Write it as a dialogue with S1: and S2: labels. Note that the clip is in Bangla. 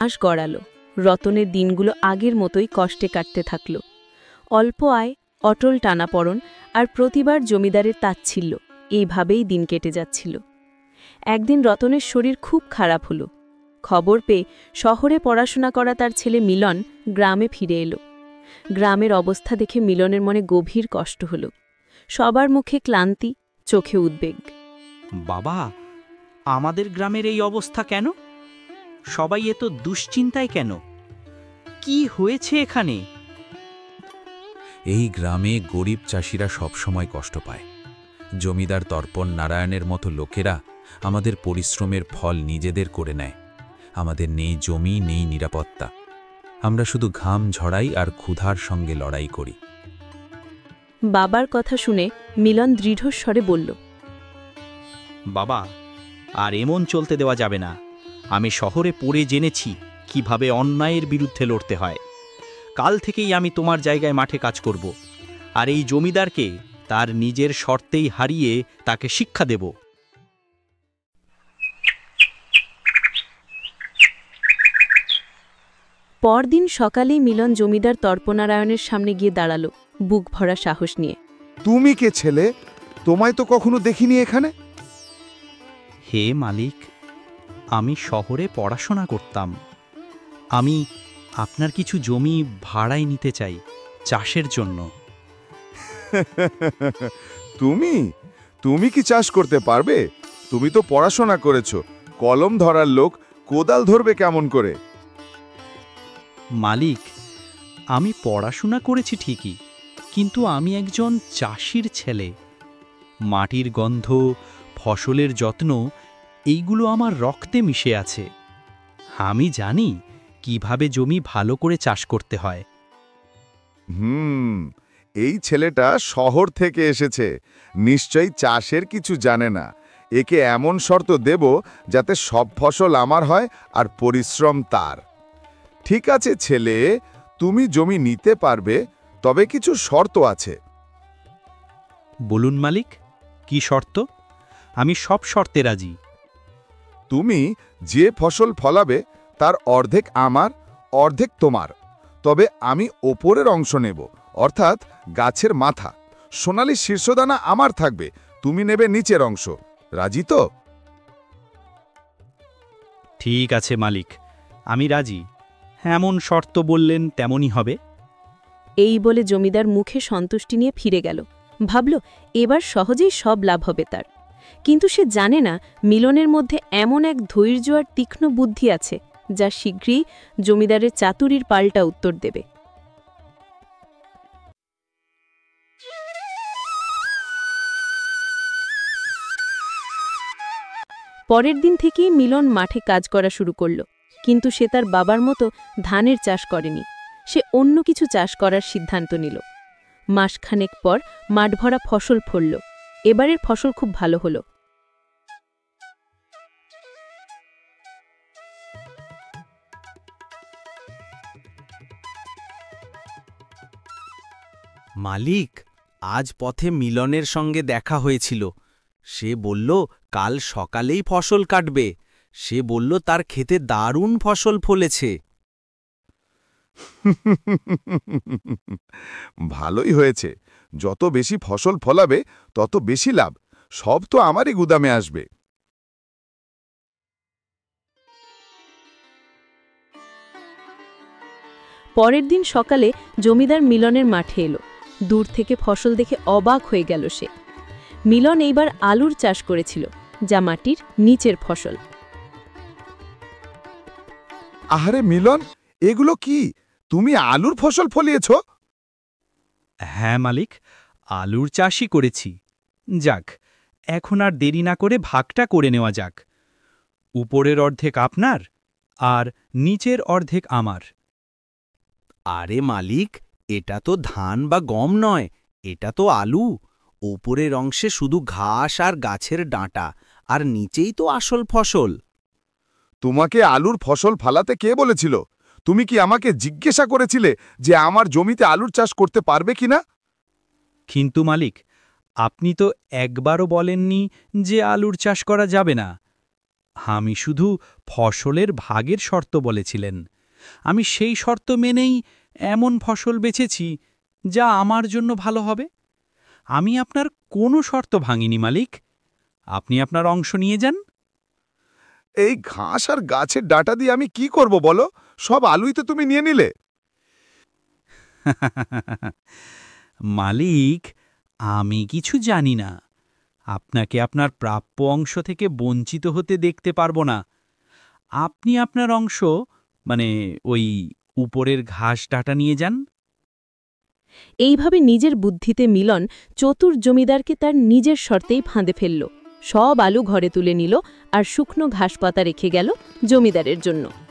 S1: মাস গড়ালো। রতনের দিনগুলো আগের মতোই কষ্টে কাটতে থাকল। অল্প আয়, অটল টানাপড়ন আর প্রতিবার জমিদারের তাচ্ছিল্য, এইভাবেই দিন কেটে যাচ্ছিল। একদিন রতনের শরীর খুব খারাপ হলো। খবর পেয়ে শহরে পড়াশোনা করা তার ছেলে মিলন গ্রামে ফিরে এলো। গ্রামের অবস্থা দেখে মিলনের মনে গভীর কষ্ট হল। সবার মুখে ক্লান্তি, চোখে উদ্বেগ।
S2: বাবা, আমাদের গ্রামের এই অবস্থা কেন? সবাই এত দুশ্চিন্তায় কেন? কি হয়েছে এখানে?
S3: এই গ্রামে গরিব চাষিরা সবসময় কষ্ট পায়। জমিদার তর্পণ নারায়ণের মতো লোকেরা আমাদের পরিশ্রমের ফল নিজেদের করে নেয়। আমাদের নেই জমি, নেই নিরাপত্তা। আমরা শুধু ঘাম ঝরাই আর ক্ষুধার সঙ্গে লড়াই করি।
S1: বাবার কথা শুনে মিলন দৃঢ়স্বরে বলল,
S2: বাবা, আর এমন চলতে দেওয়া যাবে না। আমি শহরে পড়ে জেনেছি কিভাবে অন্যায়ের বিরুদ্ধে লড়তে হয়। কাল থেকেই আমি তোমার জায়গায় মাঠে কাজ করব, আর এই জমিদারকে তার নিজের শর্তেই হারিয়ে তাকে শিক্ষা দেব।
S1: পরদিন সকালেই মিলন জমিদার তর্পনারায়ণের সামনে গিয়ে দাঁড়ালো, বুক ভরা সাহস নিয়ে।
S4: তুমি কে ছেলে? তোমায় তো কখনো দেখিনি এখানে।
S2: হে মালিক, আমি শহরে পড়াশোনা করতাম। আমি আপনার কিছু জমি ভাড়ায় নিতে চাই, চাষের জন্য।
S4: তুমি তুমি কি চাষ করতে পারবে? তুমি তো পড়াশোনা করেছো। কলম ধরার লোক কোদাল ধরবে কেমন করে?
S2: মালিক, আমি পড়াশোনা করেছি ঠিকই, কিন্তু আমি একজন চাষির ছেলে। মাটির গন্ধ, ফসলের যত্ন, এইগুলো আমার রক্তে মিশে আছে। আমি জানি কিভাবে জমি ভালো করে চাষ করতে হয়।
S4: এই ছেলেটা শহর থেকে এসেছে, নিশ্চয়ই চাষের কিছু জানে না। একে এমন শর্ত দেব যাতে সব ফসল আমার হয় আর পরিশ্রম তার। ঠিক আছে ছেলে, তুমি জমি নিতে পারবে, তবে কিছু শর্ত আছে।
S2: বলুন মালিক, কি শর্ত? আমি সব শর্তে রাজি।
S4: তুমি যে ফসল ফলাবে তার অর্ধেক আমার, অর্ধেক তোমার। তবে আমি ওপরের অংশ নেব, অর্থাৎ গাছের মাথা। সোনালি শীর্ষদানা আমার থাকবে, তুমি নেবে নিচের অংশ। রাজি তো?
S2: ঠিক আছে মালিক, আমি রাজি। এমন শর্ত বললেন তেমনই হবে।
S1: এই বলে জমিদার মুখে সন্তুষ্টি নিয়ে ফিরে গেল। ভাবল এবার সহজেই সব লাভ হবে তার। কিন্তু সে জানে না মিলনের মধ্যে এমন এক ধৈর্য আর তীক্ষ্ণ বুদ্ধি আছে যা শীঘ্রই জমিদারের চাতুরির পাল্টা উত্তর দেবে। পরের দিন থেকেই মিলন মাঠে কাজ করা শুরু করল, কিন্তু সে তার বাবার মতো ধানের চাষ করেনি। সে অন্য কিছু চাষ করার সিদ্ধান্ত নিল। মাসখানেক পর মাঠভরা ফসল ফলল। এবারের ফসল খুব ভালো হলো।
S5: মালিক, আজ পথে মিলনের সঙ্গে দেখা হয়েছিল। সে বলল কাল সকালেই ফসল কাটবে। সে বলল তার ক্ষেতে দারুণ ফসল ফলেছে।
S4: ভালোই হয়েছে। যত বেশি ফসল ফলাবে তত বেশি লাভ। সব তো আমারই গুদামে আসবে।
S1: পরের দিন সকালে জমিদার মিলনের মাঠে এলো। দূর থেকে ফসল দেখে অবাক হয়ে গেল সে। মিলন এইবার আলুর চাষ করেছিল, যা মাটির নিচের ফসল।
S4: আহারে মিলন, এগুলো কি? তুমি আলুর ফসল ফলিয়েছ?
S2: হ্যাঁ মালিক, আলুর চাষই করেছি। যাক, এখন আর দেরি না করে ভাগটা করে নেওয়া যাক। উপরের অর্ধেক আপনার আর নিচের অর্ধেক আমার।
S5: আরে মালিক, এটা তো ধান বা গম নয়, এটা তো আলু। ওপরের অংশে শুধু ঘাস আর গাছের ডাঁটা, আর নিচেই তো আসল ফসল।
S4: তোমাকে আলুর ফসল ফলাতে কে বলেছিল? তুমি কি আমাকে জিজ্ঞাসা করেছিলে যে আমার জমিতে আলুর চাষ করতে পারবে কিনা?
S2: কিন্তু মালিক, আপনি তো একবারও বলেননি যে আলুর চাষ করা যাবে না। আমি শুধু ফসলের ভাগের শর্ত বলেছিলেন। আমি সেই শর্ত মেনেই এমন ফসল বেচেছি যা আমার জন্য ভালো হবে। আমি আপনার কোনো শর্ত ভাঙিনি মালিক। আপনি আপনার অংশ নিয়ে যান।
S4: এই ঘাস আর গাছের ডাঁটা দিয়ে আমি কি করব বলো? সব আলুই তো তুমি নিয়ে নিলে।
S2: মালিক, আমি কিছু জানি না। আপনাকে আপনার প্রাপ্য অংশ থেকে বঞ্চিত হতে দেখতে পারবো না। আপনি আপনার অংশ, মানে ওই উপরের ঘাস ডাঁটা নিয়ে যান।
S1: এইভাবে নিজের বুদ্ধিতে মিলন চতুর জমিদারকে তার নিজের শর্তেই ফাঁদে ফেলল। সব আলু ঘরে তুলে নিল আর শুকনো ঘাসপাতা রেখে গেল জমিদারের জন্য।